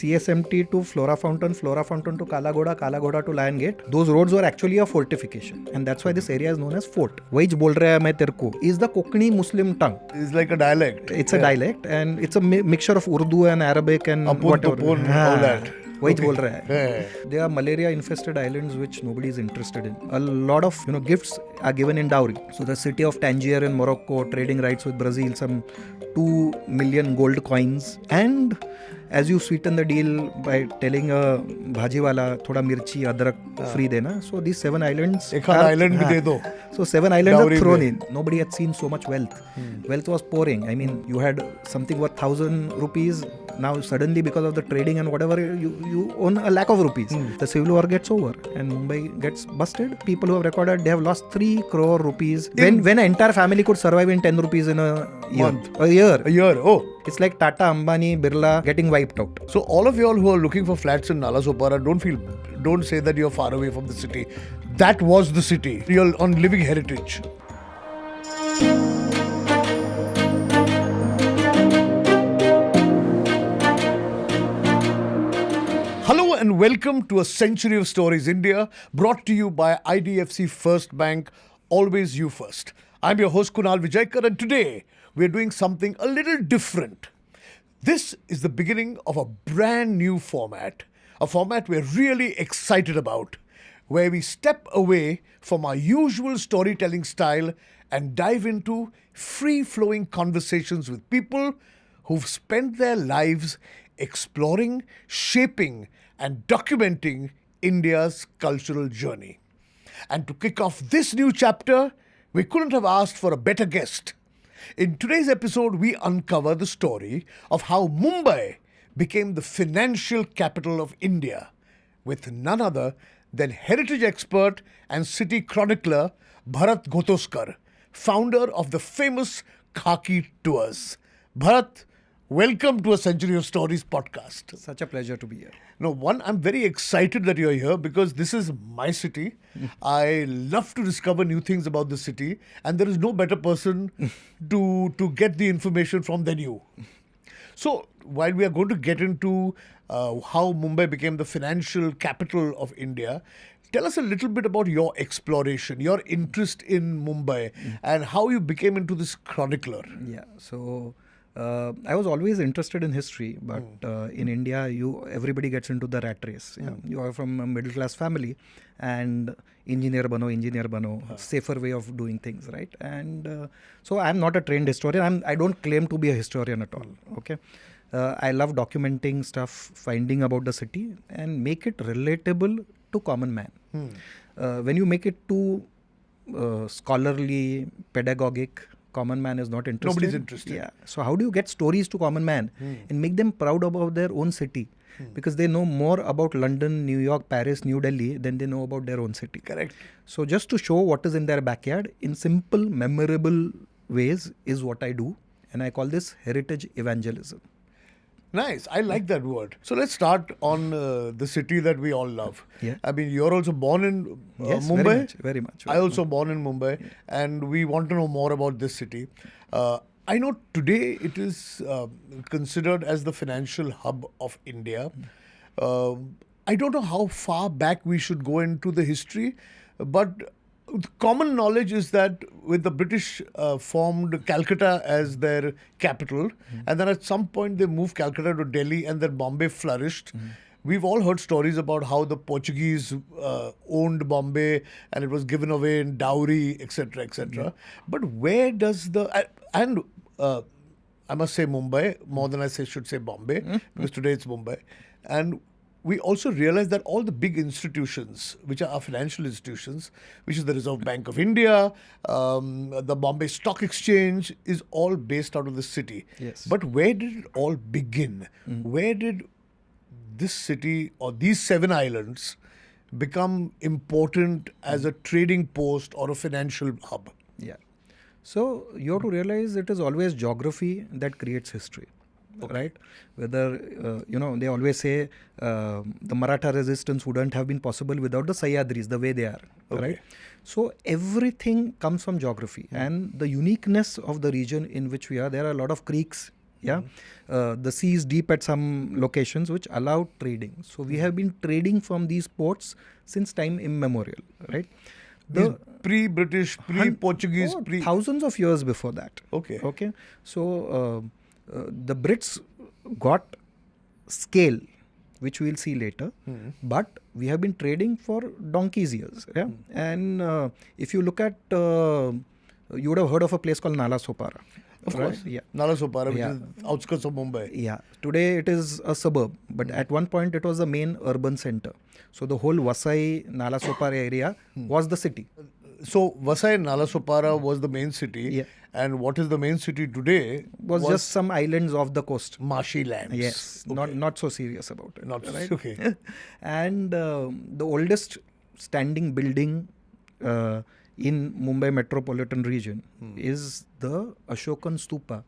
CSMT to Flora Fountain to Kala Ghoda to Lion Gate, those roads were actually a fortification. And that's why this area is known as Fort. Waj bol raha hai main terko is the Konkani Muslim tongue. It's like a dialect. It's a dialect, and it's a mixture of Urdu and Arabic and whatever. All that. वही बोल रहा है. There are malaria-infested islands which nobody is interested in. A lot of gifts are given in dowry. So the city of Tangier in Morocco, trading rights with Brazil, some 2 million gold coins. And as you sweeten the deal by telling a bhaji wala thoda mirchi, adrak free dena. So these 7 islands. Ek island bhi de do. So 7 islands are thrown in. Nobody had seen so much wealth. Wealth was pouring. I mean, you had something worth 1,000 rupees. Now suddenly, because of the trading and whatever, you own a lakh of rupees. The civil war gets over and Mumbai gets busted. People who have recorded, they have lost 3 crore rupees. When an entire family could survive in 10 rupees in a month. A year. Oh. It's like Tata, Ambani, Birla getting wiped out. So all of you all who are looking for flats in Nalasopara, don't say that you're far away from the city. That was the city. You're on living heritage. Hello and welcome to A Century of Stories India, brought to you by IDFC First Bank, always you first. I'm your host Kunal Vijayakar, and today we're doing something a little different. This is the beginning of a brand new format, a format we're really excited about, where we step away from our usual storytelling style and dive into free-flowing conversations with people who've spent their lives exploring, shaping, and documenting India's cultural journey. And to kick off this new chapter, we couldn't have asked for a better guest. In today's episode, we uncover the story of how Mumbai became the financial capital of India, with none other than heritage expert and city chronicler Bharat Gothoskar, founder of the famous Khaki Tours. Bharat, welcome to A Century of Stories podcast. Such a pleasure to be here. No, I'm very excited that you're here because this is my city. I love to discover new things about the city, and there is no better person to get the information from than you. So, while we are going to get into how Mumbai became the financial capital of India, tell us a little bit about your exploration, your interest in Mumbai, and how you became into this chronicler. Yeah, so I was always interested in history, but in India, everybody gets into the rat race. You are from a middle class family, and engineer bano, safer way of doing things, right? And so I'm not a trained historian. I don't claim to be a historian at all. Okay, I love documenting stuff, finding about the city, and make it relatable to common man. When you make it too scholarly, pedagogic, common man is not interested. Nobody's interested. Yeah. So how do you get stories to common man and make them proud about their own city? Because they know more about London, New York, Paris, New Delhi than they know about their own city. Correct. So just to show what is in their backyard in simple, memorable ways is what I do. And I call this heritage evangelism. Nice. I like that word. So let's start on the city that we all love. Yeah. I mean, you're also born in Yes, Mumbai. Very much. I also born in Mumbai, and we want to know more about this city. I know today it is considered as the financial hub of India. I don't know how far back we should go into the history, but common knowledge is that with the British formed Calcutta as their capital, and then at some point they moved Calcutta to Delhi, and then Bombay flourished. We've all heard stories about how the Portuguese owned Bombay and it was given away in dowry, etc., etc. But where does I must say Mumbai more than I should say Bombay, because today it's Mumbai. And we also realize that all the big institutions, which are our financial institutions, which is the Reserve Bank of India, the Bombay Stock Exchange, is all based out of the city. Yes. But where did it all begin? Where did this city or these 7 islands become important as a trading post or a financial hub? Yeah. So you have to realize it is always geography that creates history. Okay. Right? Whether, they always say the Maratha resistance wouldn't have been possible without the Sahyadris, the way they are. Okay. Right? So everything comes from geography and the uniqueness of the region in which we are. There are a lot of creeks Yeah, the sea is deep at some locations which allowed trading. So we have been trading from these ports since time immemorial, right? These pre-British, pre-Portuguese, thousands of years before that. Okay. Okay. So the Brits got scale, which we'll see later, but we have been trading for donkey's years. Yeah, and if you look at, you would have heard of a place called Nala Sopara. Of right? course. Yeah. Nala Sopara, which is outskirts of Mumbai. Yeah. Today it is a suburb, but at one point it was the main urban center. So the whole Vasai Nala Sopara area was the city. So Vasai Nala Sopara was the main city. Yeah. And what is the main city today Was just some islands off the coast. marshy lands. Yes. Okay. Not so serious about it. Not so- right? okay. And the oldest standing building in Mumbai metropolitan region is the Ashokan Stupa,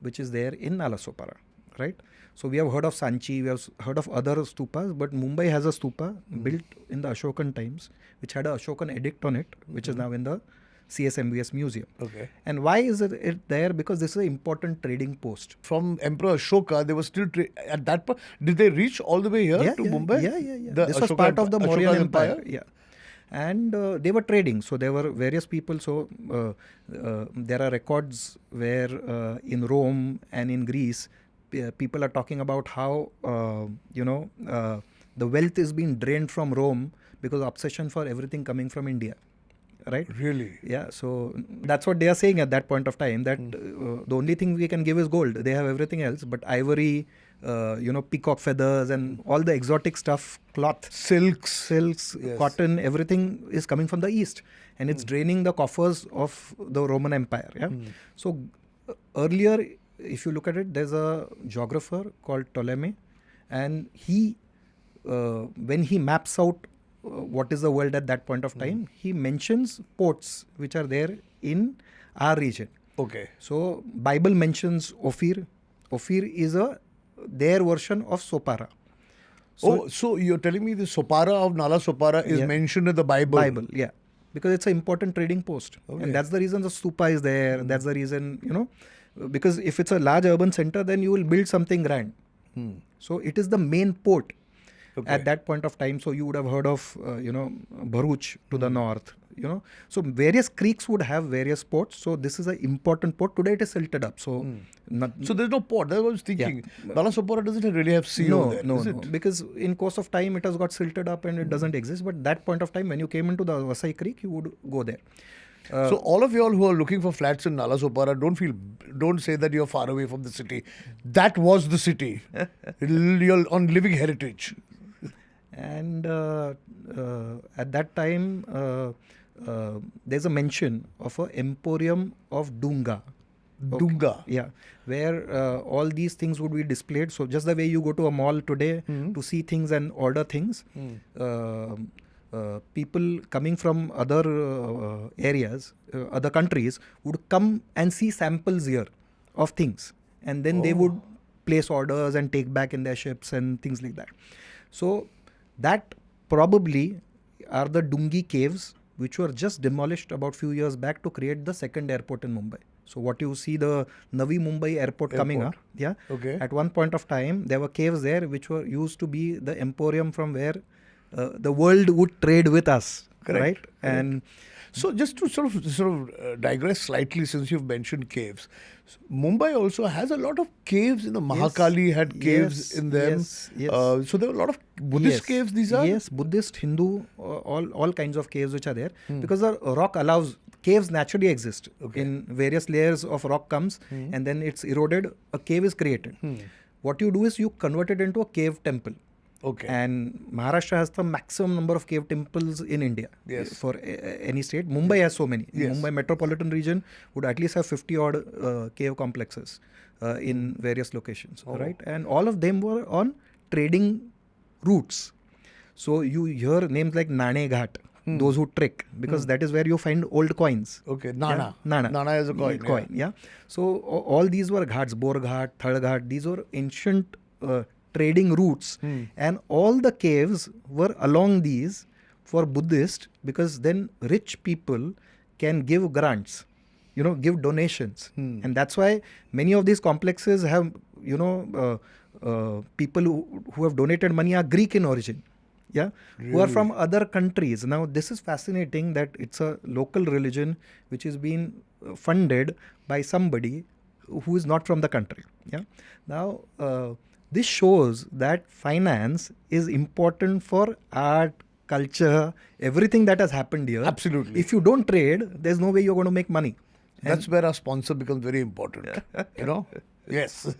which is there in Nalasopara, right? So we have heard of Sanchi, we have heard of other stupas, but Mumbai has a stupa built in the Ashokan times, which had a Ashokan edict on it, which is now in the CSMVS museum. Okay. And why is it there? Because this is an important trading post. From Emperor Ashoka, they were still at that point. Did they reach all the way here to Mumbai? Yeah. The This was Ashoka part of the Mauryan Ashoka's Empire. Yeah. And they were trading. So there were various people. So there are records where in Rome and in Greece, people are talking about how, the wealth is being drained from Rome because of obsession for everything coming from India. Right? Really? Yeah, so that's what they are saying at that point of time, that the only thing we can give is gold. They have everything else, but ivory, peacock feathers and all the exotic stuff, cloth, silks, Yes. cotton, everything is coming from the east, and it's draining the coffers of the Roman Empire. Yeah. So earlier, if you look at it, there's a geographer called Ptolemy, and he, when he maps out what is the world at that point of time, he mentions ports which are there in our region. Okay. So Bible mentions Ophir. Ophir is their version of Sopara. So you're telling me the Sopara of Nala Sopara is mentioned in the Bible? Bible, yeah. Because it's an important trading post. Okay. And that's the reason the stupa is there. That's the reason, because if it's a large urban center, then you will build something grand. So it is the main port. Okay. At that point of time. So you would have heard of, Bharuch to the north, So various creeks would have various ports. So this is an important port. Today it is silted up. So So there's no port. That's what I was thinking. Nala Sopara doesn't really have sea over there, no. is it? Because in course of time it has got silted up and it doesn't exist. But that point of time when you came into the Vasai Creek, you would go there. So all of you all who are looking for flats in Nala Sopara, don't say that you're far away from the city. That was the city. You're on living heritage. And at that time, there's a mention of an emporium of Dunga. Dunga. Yeah, where all these things would be displayed. So just the way you go to a mall today to see things and order things, people coming from other areas, other countries, would come and see samples here of things. And then they would place orders and take back in their ships and things like that. So that probably are the Dungi caves, which were just demolished about few years back to create the second airport in Mumbai. So what you see, the Navi Mumbai airport coming up, Okay. at one point of time, there were caves there which were used to be the emporium from where the world would trade with us. Correct. Right? Correct. And So just to sort of digress slightly, since you've mentioned caves, Mumbai also has a lot of caves. Mahakali had caves in them. Yes. So there are a lot of Buddhist caves. These are Yes, Buddhist, Hindu, all kinds of caves which are there because the rock allows. Caves naturally exist in various layers of rock comes and then it's eroded. A cave is created. What you do is you convert it into a cave temple. Okay. And Maharashtra has the maximum number of cave temples in India. Yes. For any state. Mumbai has so many. Yes. Mumbai metropolitan region would at least have 50 odd cave complexes in various locations. Right? And all of them were on trading routes. So you hear names like Nane Ghat, those who trek, because that is where you find old coins. Okay, Nana. Yeah? Nana. Nana is a coin. Yeah. So all these were ghats, Bor Ghat, Thal Ghat. These were ancient trading routes, and all the caves were along these for Buddhist, because then rich people can give grants give donations. And that's why many of these complexes have, people who have donated money are Greek in origin. Yeah, who are from other countries. Now, this is fascinating that it's a local religion which is being funded by somebody who is not from the country. Yeah. Now, this shows that finance is important for art, culture, everything that has happened here. Absolutely. If you don't trade, there's no way you're going to make money. That's where our sponsor becomes very important. Yes.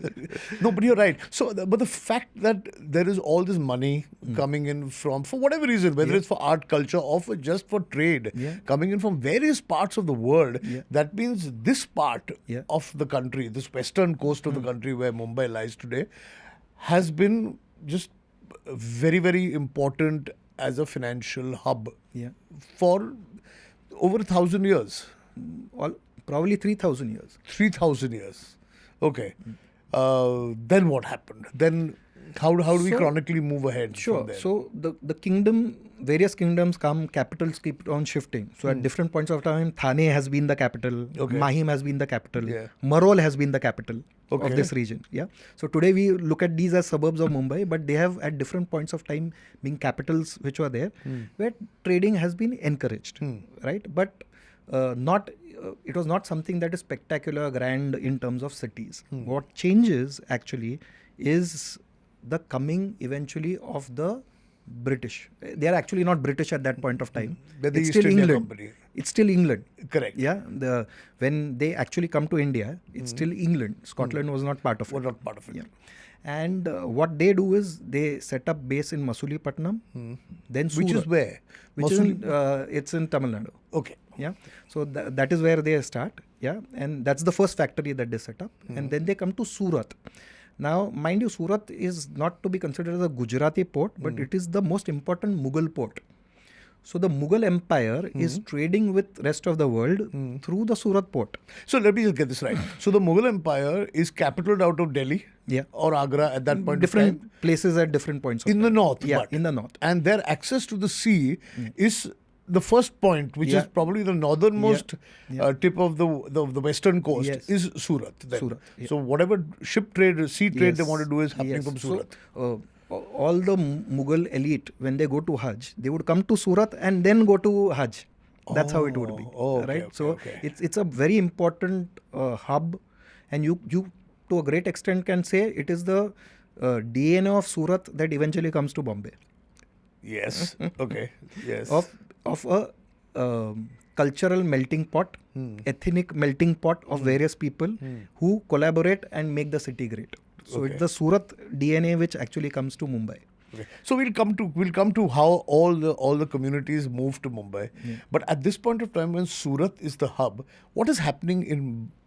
No, but you're right. So, but the fact that there is all this money coming in from, for whatever reason, whether it's for art, culture, or for just for trade, coming in from various parts of the world, that means this part of the country, this western coast of the country where Mumbai lies today, has been just very, very important as a financial hub for over 1,000 years. Probably 3,000 years. 3,000 years. Okay. Then what happened? Then how do we chronically move ahead? Sure. From there? So the kingdom, various kingdoms come, capitals keep on shifting. So at different points of time, Thane has been the capital, Mahim has been the capital, Marol has been the capital of this region. Yeah. So today we look at these as suburbs of Mumbai, but they have at different points of time been capitals which were there, where trading has been encouraged, right? But it was not something that is spectacular, grand in terms of cities. What changes actually is the coming eventually of the British. They are actually not British at that point of time. It's still England. Company. It's still England. Correct. Yeah. When they actually come to India, it's still England. Scotland was not part of it. Was not part of it. Yeah. And what they do is they set up base in Masulipatanam, then Surat. Which is where? It's in Tamil Nadu. Okay. Yeah. So that is where they start. Yeah. And that's the first factory that they set up. And then they come to Surat. Now, mind you, Surat is not to be considered as a Gujarati port, but it is the most important Mughal port. So the Mughal Empire is trading with rest of the world through the Surat port. So let me just get this right. So the Mughal Empire is capitaled out of Delhi or Agra at that point. Different places at different points. In the north. Yeah, in the north. And their access to the sea is the first point, which is probably the northernmost tip of the western coast, is Surat. Then. Surat. So whatever ship trade, sea trade they want to do is happening from Surat. So, all the Mughal elite, when they go to Hajj, they would come to Surat and then go to Hajj. That's how it would be. Right? It's a very important hub, and you to a great extent can say it is the DNA of Surat that eventually comes to Bombay. Yes. Okay. Yes. Of a cultural melting pot, ethnic melting pot of various people who collaborate and make the city great. So it's the Surat DNA which actually comes to Mumbai. Okay. So we'll come to how all the communities move to Mumbai. But at this point of time, when Surat is the hub, what is happening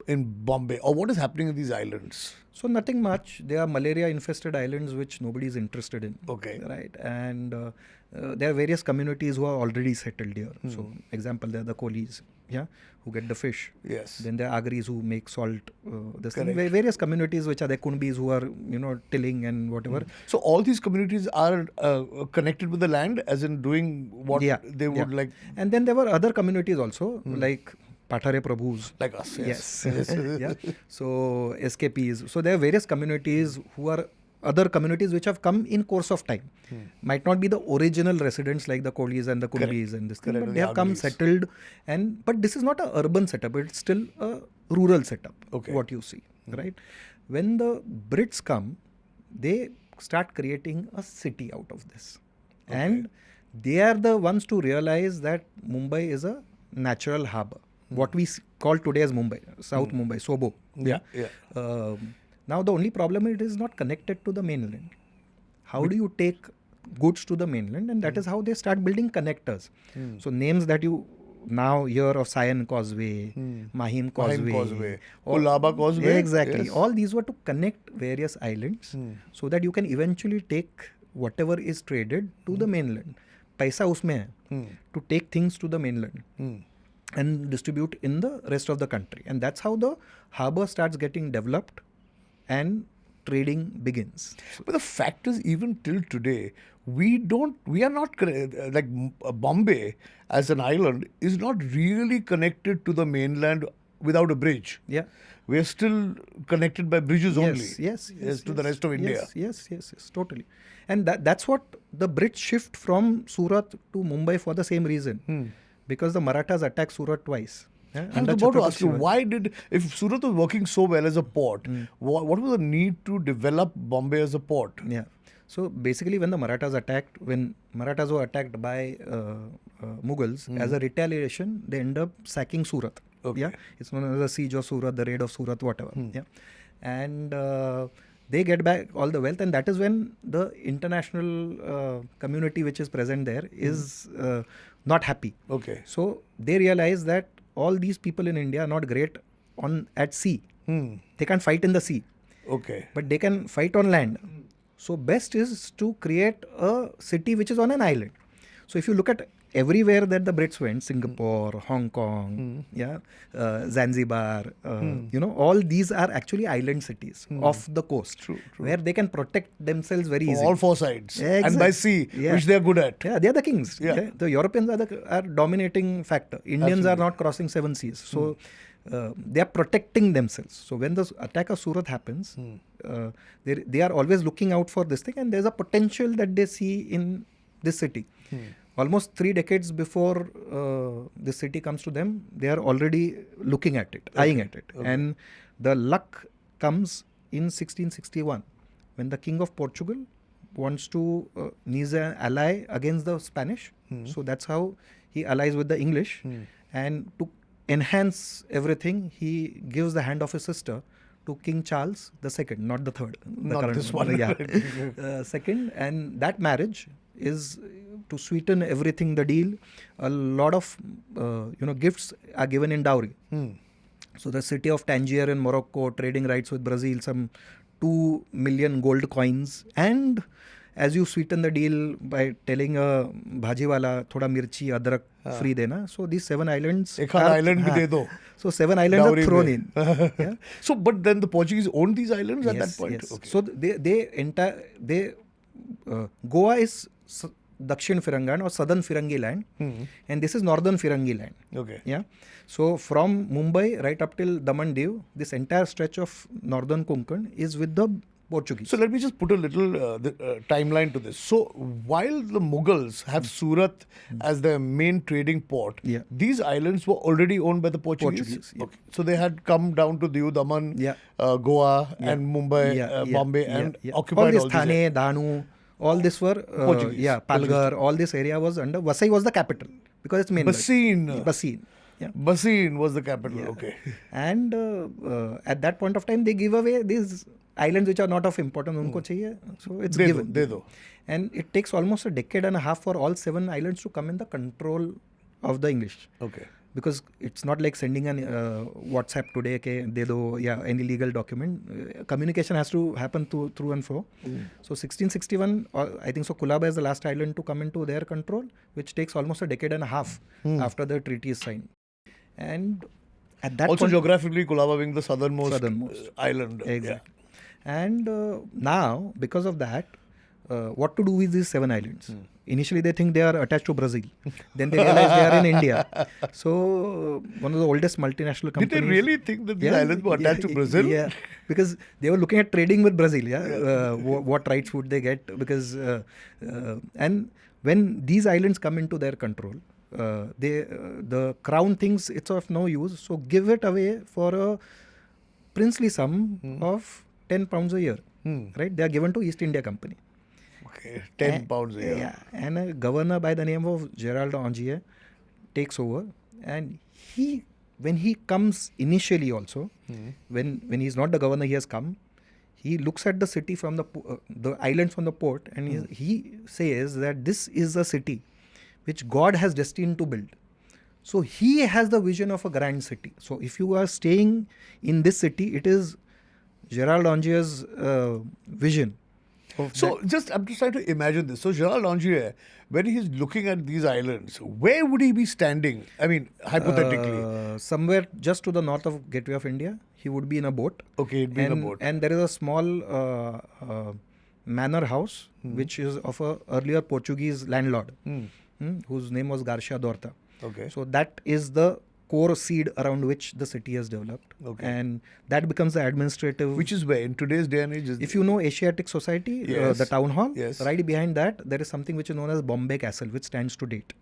in Bombay, or what is happening in these islands? So nothing much. They are malaria-infested islands which nobody is interested in. Okay. Right. And there are various communities who are already settled here. So, example, there are the Kolis, who get the fish. Yes. Then there are Agariyas who make salt. Various communities which are the Kunbis who are, tilling and whatever. So all these communities are connected with the land, as in doing what they would like. And then there were other communities also, like Pathare Prabhus. Like us, yes. So SKPs. So there are various communities who are other communities which have come in course of time. Might not be the original residents like the Kolis and the Kunbis and this thing, but they have come settled. But this is not an urban setup. It's still a rural setup, what you see, right? When the Brits come, they start creating a city out of this. And they are the ones to realize that Mumbai is a natural harbor. What we call today as Mumbai, South Mumbai, Sobo. Now the only problem is it is not connected to the mainland. How do you take goods to the mainland? And that is how they start building connectors. So names that you now hear of Sion Causeway, Mahim Causeway, Kolaba Causeway. Exactly. Yes. All these were to connect various islands so that you can eventually take whatever is traded to the mainland. Paisa usme hai to take things to the mainland. And distribute in the rest of the country. And that's how the harbor starts getting developed and trading begins. But the fact is, even till today, we are not, like Bombay as an island is not really connected to the mainland without a bridge. Yeah. We are still connected by bridges only. Yes, to the rest of India. Yes, totally. And that's what the Brits shift from Surat to Mumbai for the same reason. Because the Marathas attacked Surat twice. Yeah, I was under about to Chhatrapati ask you, Shivaji. if Surat was working so well as a port, what was the need to develop Bombay as a port? Yeah. So basically, when Marathas were attacked by Mughals, as a retaliation, they end up sacking Surat. Okay. Yeah, it's known as the siege of Surat, the raid of Surat, whatever. Yeah, and they get back all the wealth, and that is when the international community which is present there is not happy. Okay. So they realize that all these people in India are not great at sea. They can't fight in the sea. Okay. But they can fight on land. So best is to create a city which is on an island. So if you look at everywhere that the Brits went, Singapore, Hong Kong, Zanzibar, all these are actually island cities off the coast, True. where they can protect themselves very easily. All four sides. Exactly. And by sea, Yeah. which they are good at. Yeah, they are the kings. Yeah. Okay? The Europeans are dominating factor. Indians are not crossing 7 seas. So they are protecting themselves. So when the attack of Surat happens, they are always looking out for this thing, and there's a potential that they see in this city. Almost 3 decades before this city comes to them, they are already looking at it, eyeing at it. And the luck comes in 1661, when the King of Portugal wants to needs an ally against the Spanish. So that's how he allies with the English. And to enhance everything, he gives the hand of his sister to King Charles II, not the third. Not this one. Yeah. Second, and that marriage is to sweeten everything, the deal. A lot of gifts are given in dowry. So the city of Tangier in Morocco, trading rights with Brazil, some 2 million gold coins. And as you sweeten the deal by telling a bhajiwala, thoda mirchi, adrak free dena. So these 7 islands. Island bhi de do. So 7 islands Dowry are thrown mein. in. Yeah. So, but then the Portuguese owned these islands at that point? Yes. Okay. So Goa is Dakshin Firangan or Southern Firangi land, and this is Northern Firangi land. Okay. Yeah. So from Mumbai right up till Daman Diu, this entire stretch of Northern Konkan is with the Portuguese. So let me just put a little timeline to this. So while the Mughals have Surat as their main trading port, these islands were already owned by the Portuguese. Yeah. Okay. So they had come down to Diu, Daman, Goa and Mumbai, Bombay and occupied all all this these Thane, Danu, all this were Portuguese. Palghar, all this area was under Vasai was the capital because it's main. Bassein. Yeah. Bassein was the capital. Okay. And at that point of time, they give away these islands which are not of importance. Unko chahiye, so it's given. De do. And it takes almost a decade and a half for all 7 islands to come in the control of the English. Okay. Because it's not like sending an WhatsApp today, ke de do, any legal document. Communication has to happen through and fro. So 1661, I think so, Colaba is the last island to come into their control, which takes almost a decade and a half after the treaty is signed. And at that also point, geographically, Colaba being the southernmost island. Exactly. And now, because of that, what to do with these 7 islands? Initially, they think they are attached to Brazil. Then they realize they are in India. So, one of the oldest multinational companies. Did they really think that these islands were attached to Brazil? Yeah, because they were looking at trading with Brazil. What rights would they get? Because and when these islands come into their control, the crown thinks it's of no use, so give it away for a princely sum of £10 a year. Right? They are given to East India Company. Okay, £10 a year. Yeah, and a governor by the name of Gerald Aungier takes over, and when he comes initially also, when he's not the governor, he has come. He looks at the city from the islands from the port, and he says that this is a city which God has destined to build. So he has the vision of a grand city. So if you are staying in this city, it is Gerald Aungier's vision. I'm just trying to imagine this. So Gerald Aungier, when he's looking at these islands, where would he be standing? I mean, hypothetically. Somewhere just to the north of Gateway of India. He would be in a boat. Okay, he'd be in a boat. And there is a small manor house, which is of a earlier Portuguese landlord, whose name was Garcia Dorta. Okay. So that is the core seed around which the city has developed. Okay. And that becomes the administrative. Which is where in today's day and age? If you know Asiatic Society, Yes. the town hall, Yes. right behind that, there is something which is known as Bombay Castle, which stands to date.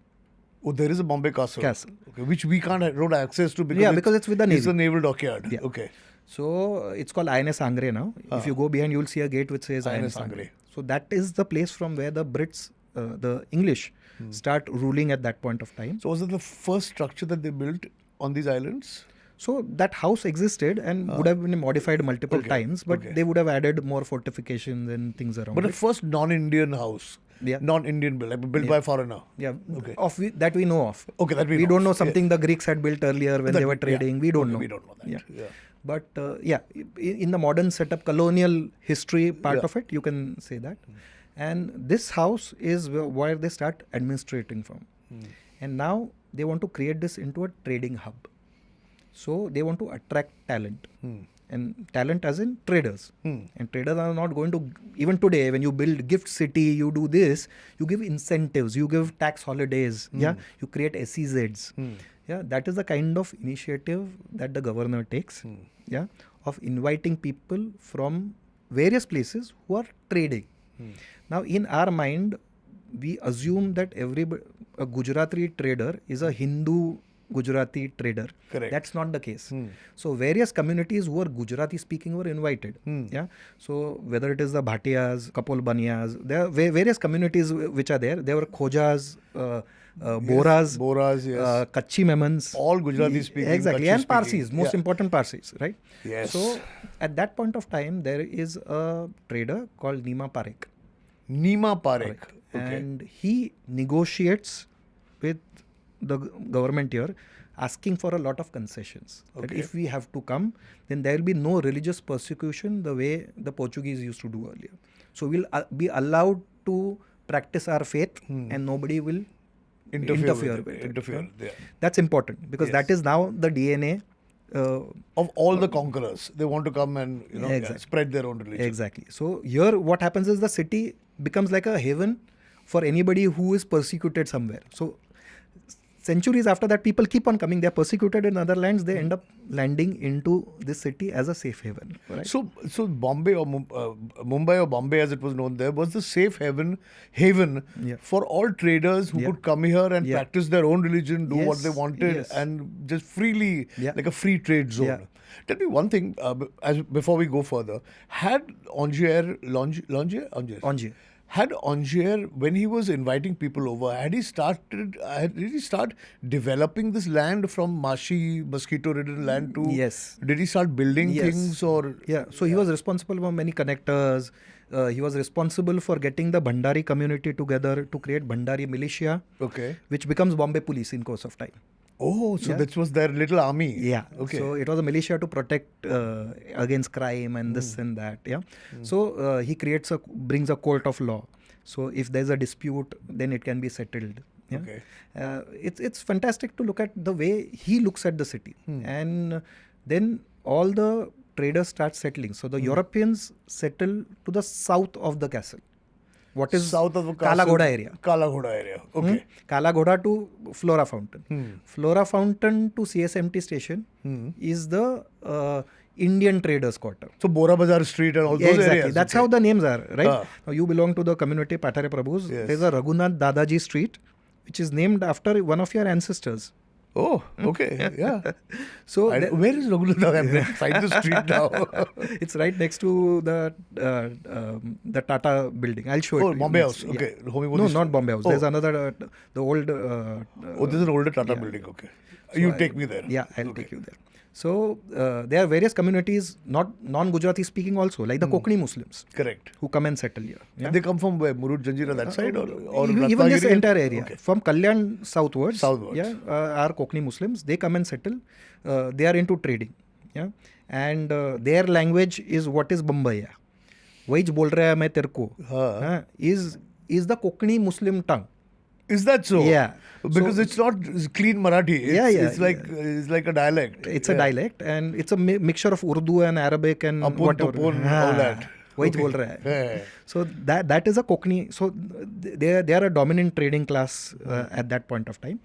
Oh, there is a Bombay Castle. Castle. Okay, which we don't have access to because Because it's with the It's Navy. a naval dockyard. Yeah. Okay. So it's called INS Aungier now. If you go behind, you will see a gate which says INS INS Aungier. Aungier. So that is the place from where the Brits, the English, start ruling at that point of time. So was it the first structure that they built on these islands? So that house existed and would have been modified multiple Okay. times, but Okay. they would have added more fortifications and things around But the it. first non-Indian house. Yeah. Non-Indian built, like built by a foreigner. Yeah, Okay. that we know of. Okay, that we We know don't know of. something the Greeks had built earlier when That- they were yeah. trading. We don't Okay, know. we don't know that. Yeah. Yeah. But in the modern setup, colonial history part Yeah. of it, you can say that. And this house is where they start administrating from. And now they want to create this into a trading hub. So they want to attract talent. And talent as in traders. And traders are not going to, even today, when you build gift city, you do this, you give incentives, you give tax holidays, you create SEZs. Yeah, that is the kind of initiative that the governor takes, of inviting people from various places who are trading. Now, in our mind, we assume that a Gujarati trader is a Hindu Gujarati trader. Correct. That's not the case. So various communities who are Gujarati speaking were invited. So whether it is the Bhatiyas, Kapol Baniyas, there are various communities which are there. There were Khojas, Boras, yes. Kachi Memons. All Gujarati speaking. Exactly. Kutchi And speaking. Parsis, most Yeah. important Parsis, right? Yes. So at that point of time, there is a trader called Nima Parekh. Nima Parekh. Okay. And he negotiates with the government here, asking for a lot of concessions. That Okay. if we have to come, then there will be no religious persecution the way the Portuguese used to do earlier. So we'll be allowed to practice our faith and nobody will interfere with it. Interfere. Yeah. That's important because that is now the DNA. Of all the conquerors, they want to come and Exactly. spread their own religion. Exactly. So here what happens is the city becomes like a haven for anybody who is persecuted somewhere. So centuries after that, people keep on coming. They are persecuted in other lands. They end up landing into this city as a safe haven. Right? So Bombay or Mumbai or Bombay, as it was known there, was the safe haven for all traders who could come here and practice their own religion, do what they wanted, and just freely, like a free trade zone. Yeah. Tell me one thing, before we go further. Had Aungier, had Aungier, when he was inviting people over, did he start developing this land from marshy, mosquito-ridden land to? Yes. Did he start building Yes. things or? Yeah, so he was responsible for many connectors. He was responsible for getting the Bhandari community together to create Bhandari militia, Okay. which becomes Bombay police in course of time. Oh, so that was their little army. Yeah. Okay. So it was a militia to protect against crime and this and that. Yeah. So he brings a court of law. So if there's a dispute, then it can be settled. Yeah? Okay. It's fantastic to look at the way he looks at the city, and then all the traders start settling. So the Europeans settle to the south of the castle. What is south of the Kala castle? Ghoda area? Kala Ghoda area. Okay. Kala Ghoda to Flora Fountain. Flora Fountain to CSMT station is the Indian traders' quarter. So Bora Bazar Street and all those Exactly. areas. That's okay. how the names are, right? Ah. Now you belong to the community Pathare Prabhus. Yes. There's a Raghunath Dadaji Street, which is named after one of your ancestors. Oh, okay. Yeah. So Where is Raghunath? I'm going to find the street now. it's right next to the Tata building. I'll show it. Oh, to you. Bombay It's- House. Okay. Homi No, Modi not Bombay House. Oh. There's another, the old. Oh, there's an older Tata building. Okay. You take me there. Yeah, I'll take you there. So there are various communities, not non-Gujarati speaking also, like the Kokni Muslims, Correct. who come and settle here. Yeah? And they come from where? Murud, Janjira, that side? Or Even this Ratnagiri? entire area. Okay. From Kalyan southwards, Southwards. are Kokni Muslims. They come and settle. They are into trading. Yeah? And their language is what is Bombay. Waj bol raha hai main terko. Is the Kokni Muslim tongue. Is that so? Yeah. Because So- it's not clean Marathi. It's, it's like a dialect. It's a dialect, and it's a mixture of Urdu and Arabic and Apun, whatever. tupun, all that. Waj Okay. bol raha hai. Yeah. So that is a Kokni. So they are a dominant trading class at that point of time.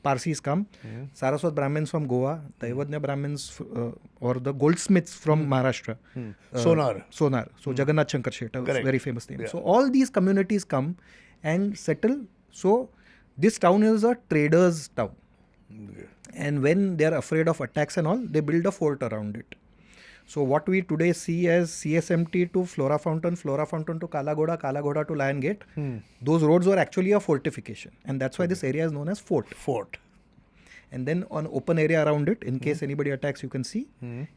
Parsis come, Saraswat Brahmins from Goa, Daivadnya Brahmins or the goldsmiths from Maharashtra. Sonar. So Jagannath Shankar Shet, a Correct. very famous name. Yeah. So all these communities come and settle. So this town is a trader's town. Okay. And when they are afraid of attacks and all, they build a fort around it. So what we today see as CSMT to Flora Fountain to Kala Ghoda to Lion Gate, those roads were actually a fortification. And that's why this area is known as fort. And then on open area around it, in case anybody attacks, you can see.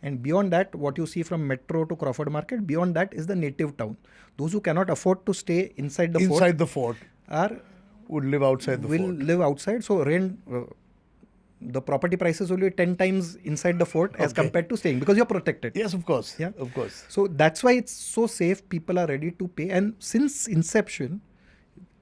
And beyond that, what you see from Metro to Crawford Market, beyond that is the native town. Those who cannot afford to stay inside the fort would live outside the will fort. live outside. So the property prices will be 10 times inside the fort as compared to staying, because you're protected. Yes, of course. Yeah. Of course. So that's why it's so safe. People are ready to pay. And since inception,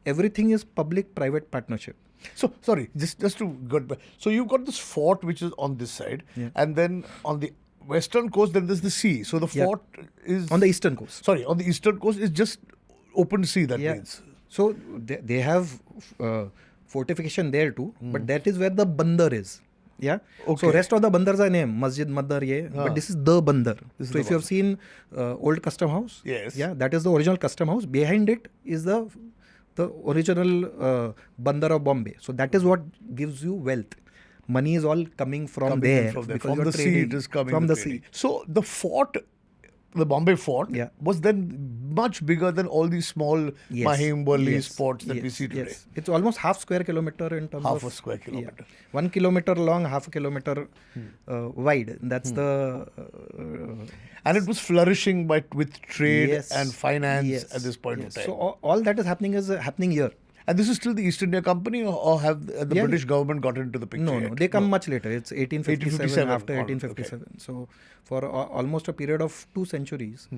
everything is public-private partnership. So, sorry, just to get back. So, you've got this fort which is on this side, and then on the western coast, then there's the sea. So, the fort is... On the eastern coast. Sorry, on the eastern coast is just open sea, that means. So, they have fortification there too, but that is where the bandar is. Yeah. Okay. So, rest of the bandars are named Masjid, Madar, but this is the bandar. So, if you have seen old custom house, yes, that is the original custom house. Behind it is the original bandar of Bombay. So, that is what gives you wealth. Money is all coming from there. From because the sea, it is coming from the trading. sea. So, the fort, the Bombay fort, was then much bigger than all these small Mahim, Worli forts that we see today. Yes. It's almost half square kilometer in terms of... Half a square kilometer. Yeah. 1 kilometer long, half a kilometer wide. That's the... and it was flourishing with trade and finance at this point of time. So all that is happening here. And this is still the East India Company, or have the British government got into the picture? No, they come much later. It's 1857, after 1857. Okay. So for almost a period of 2 centuries,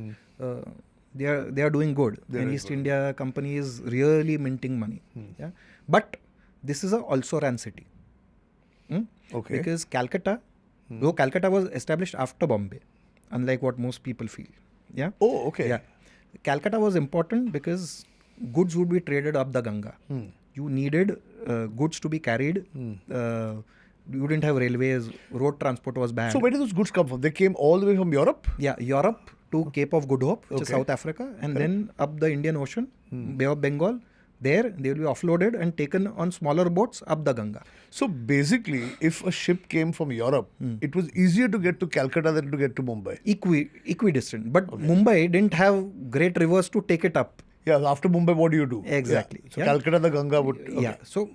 they are doing good. And East India Company is really minting money. Yeah, but this is also ran city. Okay. Because Calcutta, though Calcutta was established after Bombay, unlike what most people feel. Yeah. Oh, okay. Yeah, Calcutta was important because goods would be traded up the Ganga. You needed goods to be carried. You didn't have railways. Road transport was bad. So where did those goods come from? They came all the way from Europe? Yeah, Europe to Cape of Good Hope, which is South Africa, and then up the Indian Ocean, Bay of Bengal. There, they will be offloaded and taken on smaller boats up the Ganga. So basically, if a ship came from Europe, it was easier to get to Calcutta than to get to Mumbai. Equidistant. But Mumbai didn't have great rivers to take it up. Yeah, after Mumbai, what do you do? Exactly. Yeah. So Calcutta, the Ganga would... Okay. Yeah. So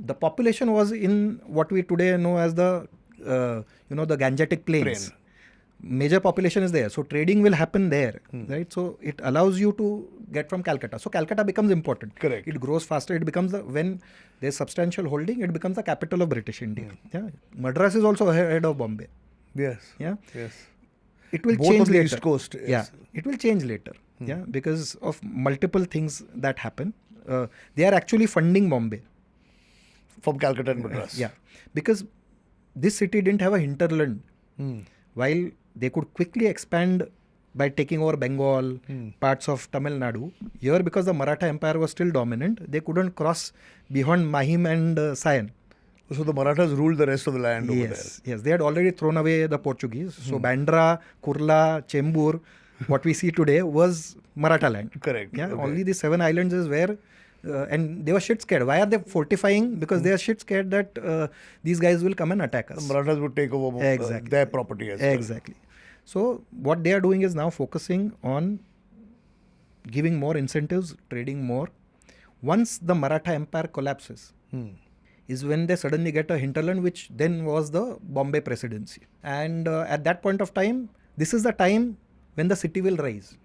the population was in what we today know as the, the Gangetic Plains. Major population is there. So trading will happen there, right? So it allows you to get from Calcutta. So Calcutta becomes important. Correct. It grows faster. It becomes when there's substantial holding, it becomes the capital of British India. Yeah. Madras is also ahead of Bombay. Yes. Yeah. Yes. It will Both change on the later. East Coast. Yes. Yeah. It will change later. Yeah. Because of multiple things that happen. They are actually funding Bombay. From Calcutta and Madras. Yeah. Because this city didn't have a hinterland. While they could quickly expand by taking over Bengal, parts of Tamil Nadu. Here, because the Maratha Empire was still dominant, they couldn't cross beyond Mahim and Sion. So the Marathas ruled the rest of the land over there. Yes, they had already thrown away the Portuguese. So Bandra, Kurla, Chembur, what we see today was Maratha land. Correct. Yeah, only the 7 islands is where, and they were shit scared. Why are they fortifying? Because they are shit scared that these guys will come and attack us. The Marathas would take over their property as well. Exactly. So what they are doing is now focusing on giving more incentives, trading more. Once the Maratha Empire collapses, is when they suddenly get a hinterland, which then was the Bombay Presidency. And at that point of time, this is the time when the city will rise.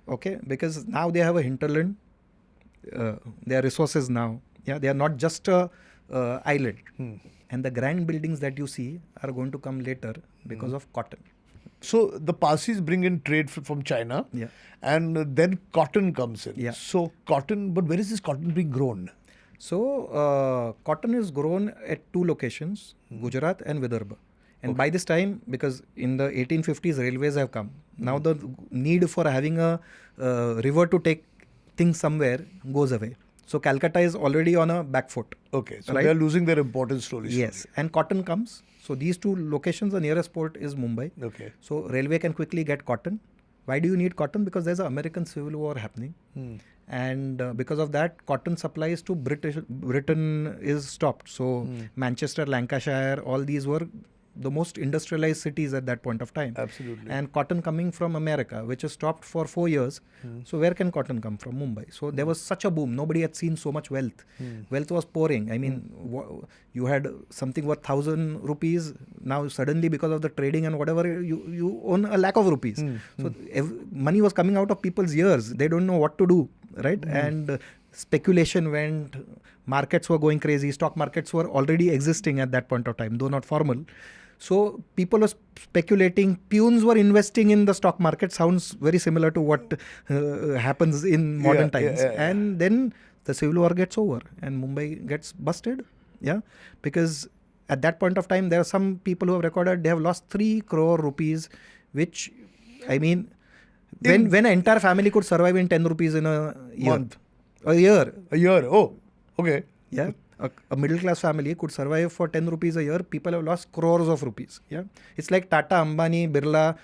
Okay, because now they have a hinterland, their resources now. Yeah, they are not just a island. And the grand buildings that you see are going to come later because of cotton. So the Parsis bring in trade from China, and then cotton comes in. Yeah. So cotton, but where is this cotton being grown? So cotton is grown at 2 locations, Gujarat and Vidarbha. And by this time, because in the 1850s railways have come, now the need for having a river to take things somewhere goes away. So Calcutta is already on a back foot. Okay, so Right? they're losing their importance slowly. Yes, and cotton comes. So these two locations, the nearest port is Mumbai. Okay. So railway can quickly get cotton. Why do you need cotton? Because there's an American Civil War happening. And because of that, cotton supplies to Britain is stopped. So Manchester, Lancashire, all these were the most industrialized cities at that point of time. Absolutely. And cotton coming from America, which is stopped for 4 years. So where can cotton come from? Mumbai. So there was such a boom. Nobody had seen so much wealth. Wealth was pouring. I mean, you had something worth 1,000 rupees. Now suddenly, because of the trading and whatever, you own a lakh of rupees. So money was coming out of people's ears. They don't know what to do, right? And speculation went. Markets were going crazy. Stock markets were already existing at that point of time, though not formal. So people were speculating. Peons were investing in the stock market. Sounds very similar to what happens in modern times. And then the Civil War gets over and Mumbai gets busted. Yeah, because at that point of time, there are some people who have recorded they have lost 3 crore rupees, which, I mean, when an entire family could survive in 10 rupees in a year. Month. A year. A year. Oh, okay. Yeah. A middle class family could survive for 10 rupees a year. People have lost crores of rupees. Yeah. It's like Tata, Ambani, Birla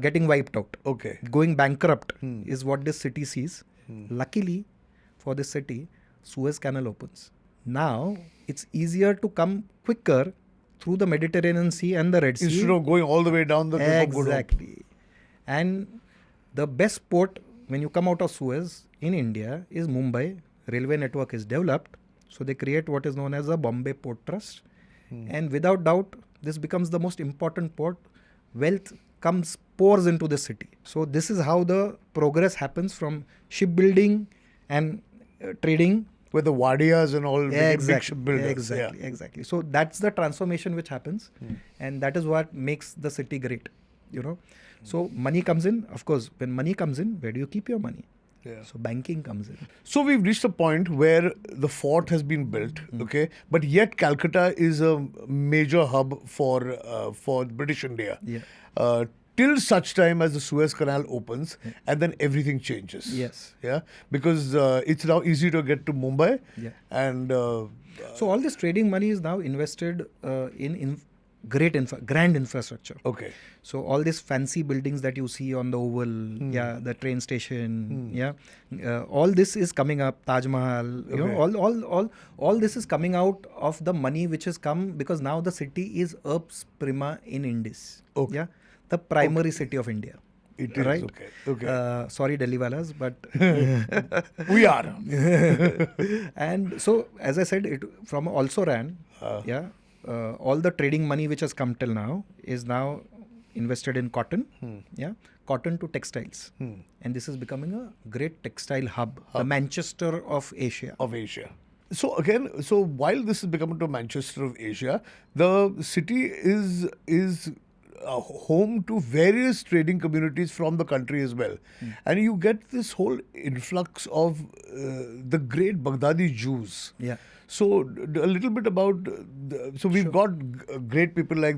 getting wiped out. Okay. Going bankrupt is what this city sees. Luckily for this city, Suez Canal opens. Now it's easier to come quicker through the Mediterranean Sea and the Red Sea. Instead of going all the way down the Cape of Good Hope. Exactly. And the best port when you come out of Suez in India is Mumbai. Railway network is developed. So they create what is known as a Bombay Port Trust. And without doubt, this becomes the most important port. Wealth pours into the city. So this is how the progress happens from shipbuilding and trading. Where the Wadiyas and all big shipbuilders. Exactly. So that's the transformation which happens. And that is what makes the city great, you know. So money comes in. Of course, when money comes in, where do you keep your money? Yeah. So banking comes in. So we've reached a point where the fort has been built, okay, but yet Calcutta is a major hub for British India. Yeah. Till such time as the Suez Canal opens, and then everything changes. Yes. Yeah, because it's now easy to get to Mumbai. Yeah. And So all this trading money is now invested in grand infrastructure. okay. So all these fancy buildings that you see on the Oval, the train station, all this is coming up. Taj Mahal, you know, all this is coming out of the money which has come because now the city is urbs prima in Indis. Okay. Yeah, the primary city of India. It is right. Okay. Sorry, Delhi walas, but we are. And so, as I said, it from also ran. All the trading money which has come till now is now invested in cotton, cotton to textiles. And this is becoming a great textile hub, the Manchester of Asia. So again, while this is becoming to Manchester of Asia, the city is home to various trading communities from the country as well. And you get this whole influx of the great Baghdadi Jews. Yeah. So a little bit about, we've got great people like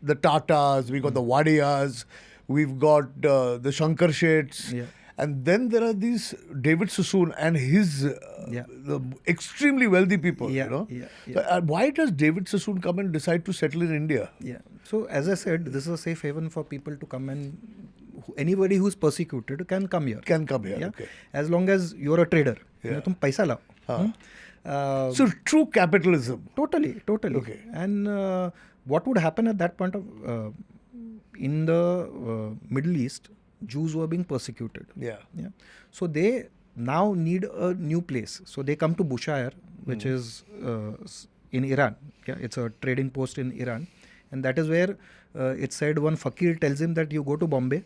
the Tatas, we've got the Wadiyas, we've got the Shankar Sheths. Yeah. And then there are these David Sassoon and his the extremely wealthy people, you know. So, why does David Sassoon come and decide to settle in India? Yeah. So as I said, this is a safe haven for people to come and anybody who's persecuted can come here. Yeah? Okay. As long as you're a trader. Yeah. Tum paisa lao. So true capitalism. Totally. Okay. And what would happen at that point of in the Middle East, Jews were being persecuted. Yeah. So they now need a new place. So they come to Bushehr, which is in Iran. Yeah, it's a trading post in Iran, and that is where it's said one fakir tells him that you go to Bombay,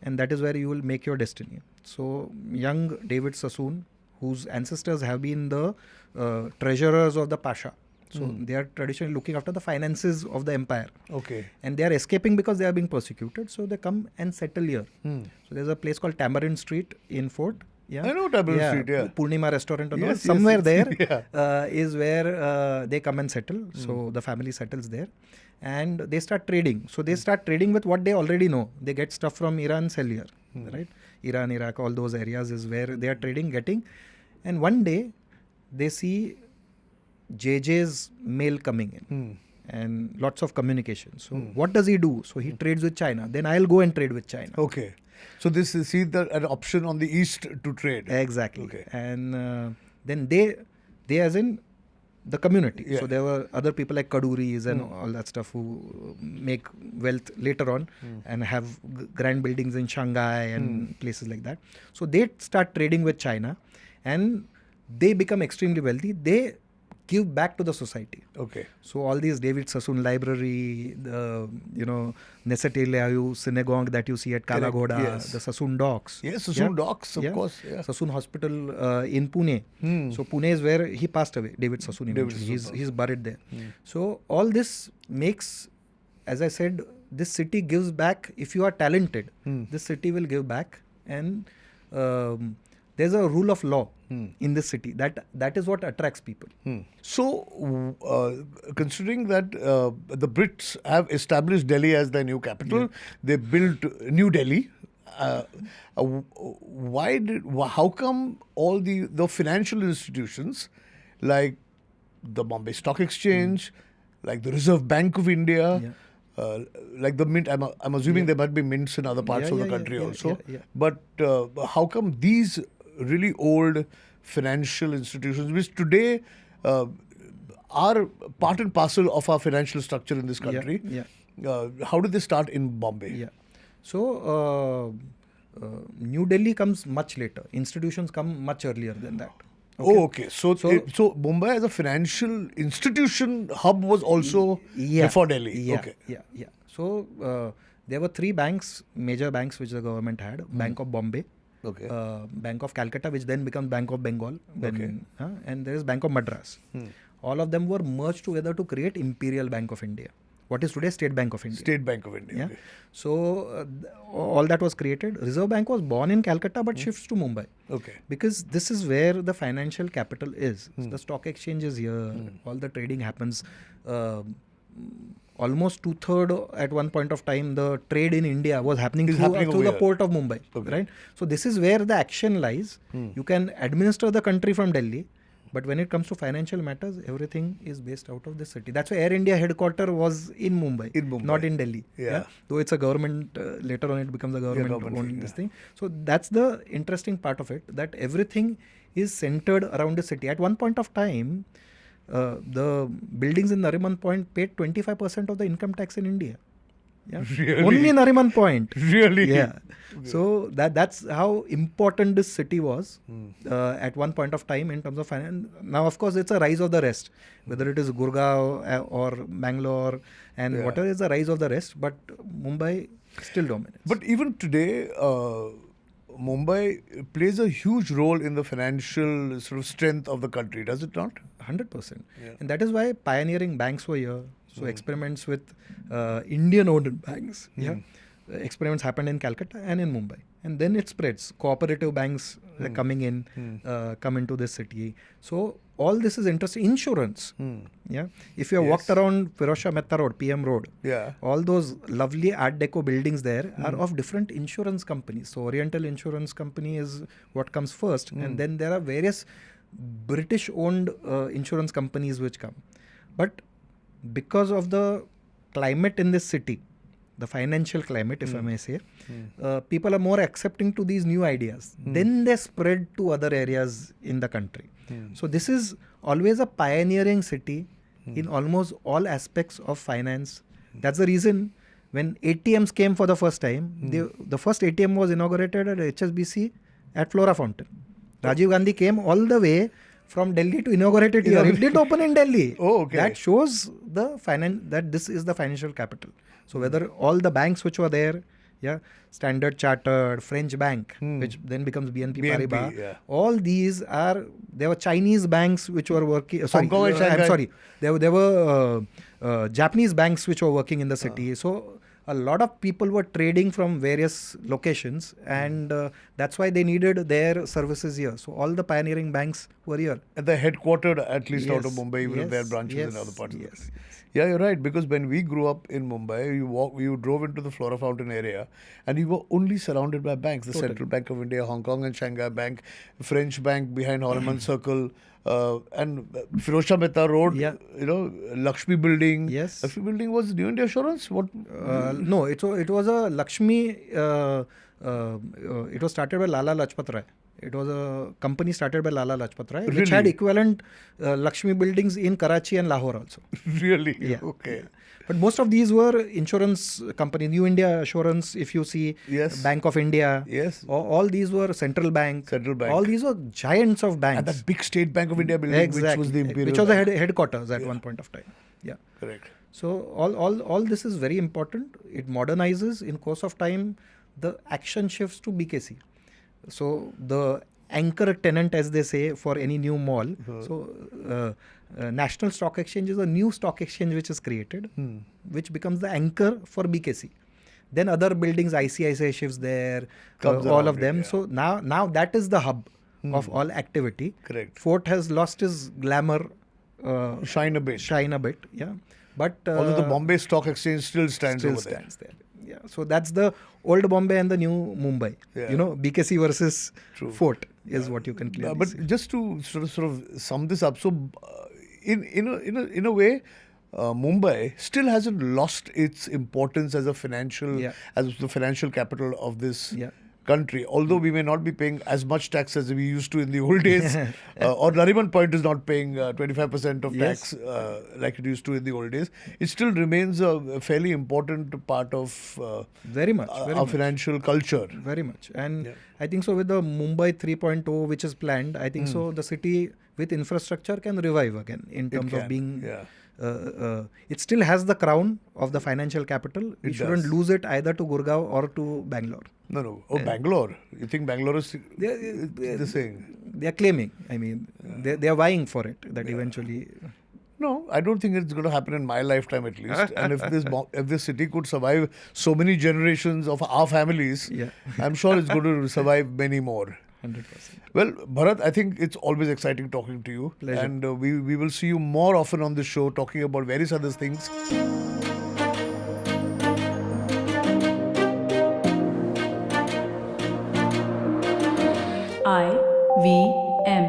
and that is where you will make your destiny. So young David Sassoon, whose ancestors have been the treasurers of the Pasha. So they are traditionally looking after the finances of the empire. Okay. And they are escaping because they are being persecuted. So they come and settle here. So there's a place called Tamarind Street in Fort. Yeah. I know Tamarind Street, yeah. Purnima restaurant and all. Yes, Somewhere yes. there is where they come and settle. So the family settles there. And they start trading. So they start trading with what they already know. They get stuff from Iran, sell here. Right? Iran, Iraq, all those areas is where they are trading, getting. And one day, they see JJ's mail coming in and lots of communication. So what does he do? So he trades with China. Then I'll go and trade with China. Okay. So this is an option on the east to trade. Exactly. Okay. And then they as in the community. Yeah. So there were other people like Kaduris and all that stuff who make wealth later on and have grand buildings in Shanghai and places like that. So they start trading with China and they become extremely wealthy. They give back to the society. Okay. So all these David Sassoon Library, the Nesatelayu synagogue that you see at Kala Correct, Ghoda, yes. the Sassoon docks. Yes, Sassoon docks, of course. Yeah. Sassoon Hospital in Pune. So Pune is where he passed away, David Sassoon eventually. Sassoon He's buried there. So all this makes, as I said, this city gives back. If you are talented, this city will give back. And there's a rule of law in this city. That is what attracts people. So, considering that the Brits have established Delhi as their new capital, they built New Delhi. How come all the financial institutions like the Bombay Stock Exchange, like the Reserve Bank of India, like the mint, I'm assuming there might be mints in other parts of the country also. But how come these really old financial institutions, which today are part and parcel of our financial structure in this country, how did they start in Bombay? So New Delhi comes much later. Institutions come much earlier than that. Okay. So Mumbai as a financial institution hub was also before Delhi. So there were three banks, major banks which the government had. Bank of Bombay, Bank of Calcutta, which then becomes Bank of Bengal, and there is Bank of Madras. All of them were merged together to create Imperial Bank of India. What is today State Bank of India. State Bank of India. Okay. So all that was created. Reserve Bank was born in Calcutta but shifts to Mumbai. Okay. Because this is where the financial capital is. The stock exchange is here. All the trading happens. Almost 2/3 at one point of time, the trade in India was happening through the port of Mumbai. Right. So this is where the action lies. You can administer the country from Delhi. But when it comes to financial matters, everything is based out of the city. That's why Air India headquarters was in Mumbai, not in Delhi. Though it's a government, later on it becomes a government-owned this thing. So that's the interesting part of it, that everything is centered around the city. At one point of time, the buildings in Nariman Point paid 25% of the income tax in India. Really? Only Nariman Point. Really? Yeah. So that's how important this city was at one point of time in terms of finance. Now, of course, it's a rise of the rest. Whether it is Gurgaon or Bangalore and whatever is the rise of the rest, but Mumbai still dominates. But even today, Mumbai plays a huge role in the financial sort of strength of the country, does it not? 100%. And that is why pioneering banks were here. So experiments with Indian-owned banks. Experiments happened in Calcutta and in Mumbai. And then it spreads. Cooperative banks coming in, come into this city. So all this is interesting. Insurance. If you have walked around Firozshah Mehta Road, PM Road, all those lovely Art Deco buildings there are of different insurance companies. So Oriental Insurance Company is what comes first. And then there are various British-owned insurance companies which come. But because of the climate in this city, the financial climate, if I may say, people are more accepting to these new ideas. Then they spread to other areas in the country. So this is always a pioneering city in almost all aspects of finance. That's the reason when ATMs came for the first time, the first ATM was inaugurated at HSBC at Flora Fountain. Rajiv Gandhi came all the way from Delhi to inaugurate it here. It did open in Delhi. That shows that this is the financial capital. So whether all the banks which were there, Standard Chartered, French Bank, which then becomes BNP Paribas, all these there were Chinese banks which were working, there were Japanese banks which were working in the city. So a lot of people were trading from various locations, and that's why they needed their services here. So all the pioneering banks were here. And they're headquartered at least out of Mumbai, even if there are branches in other parts of the country. Yeah, you're right. Because when we grew up in Mumbai, you drove into the Flora Fountain area, and you were only surrounded by banks. The Central Bank of India, Hong Kong and Shanghai Bank, French Bank behind Horniman Circle, and Firozshah Mehta Road, Yeah. Lakshmi Building. Yes. Lakshmi Building was New India Assurance? What? No, it was a Lakshmi. It was started by Lala Lajpat Rai. It was a company started by Lala Lajpat Rai, which had Really? equivalent Lakshmi buildings in Karachi and Lahore also. Really? Yeah. Okay. But most of these were insurance companies. New India Assurance, if you see, Yes. Bank of India. Yes. All these were Central Bank. Central Bank. All these were giants of banks. And that big State Bank of India building, exactly. which was the Imperial Which was the Bank. headquarters at one point of time. Yeah. Correct. So all this is very important. It modernizes in course of time. The action shifts to BKC. So the anchor tenant, as they say, for any new mall. So National Stock Exchange is a new stock exchange which is created, which becomes the anchor for BKC. Then other buildings, ICICI shifts there, Comes all around of it, them. yeah. So now that is the hub of all activity. Correct. Fort has lost his glamour, Shine a bit. yeah. But Although the Bombay Stock Exchange still stands still over there. stands there. Yeah. So that's the old Bombay and the new Mumbai. Yeah. BKC versus True. Fort is what you can clearly But see. just to sort of sum this up, so in a way, Mumbai still hasn't lost its importance as a financial Yeah. as the financial capital of this Yeah. country. Although we may not be paying as much tax as we used to in the old days, or Nariman Point is not paying 25% of Yes. tax like it used to in the old days. It still remains a fairly important part of Very much. Very our much. financial culture. Very much. And Yeah. I think so with the Mumbai 3.0 which is planned, I think so the city with infrastructure can revive again in terms can, of being... yeah. It still has the crown of the financial capital. We It shouldn't does. lose it either to Gurgaon or to Bangalore. No. Oh, Bangalore. You think Bangalore is the same? They are claiming. I mean, they are vying for it that eventually... No, I don't think it's going to happen in my lifetime at least. And if this city could survive so many generations of our families, Yeah. I'm sure it's going to survive many more. 100%. Well, Bharat, I think it's always exciting talking to you. Pleasure. And we will see you more often on this show talking about various other things. IVM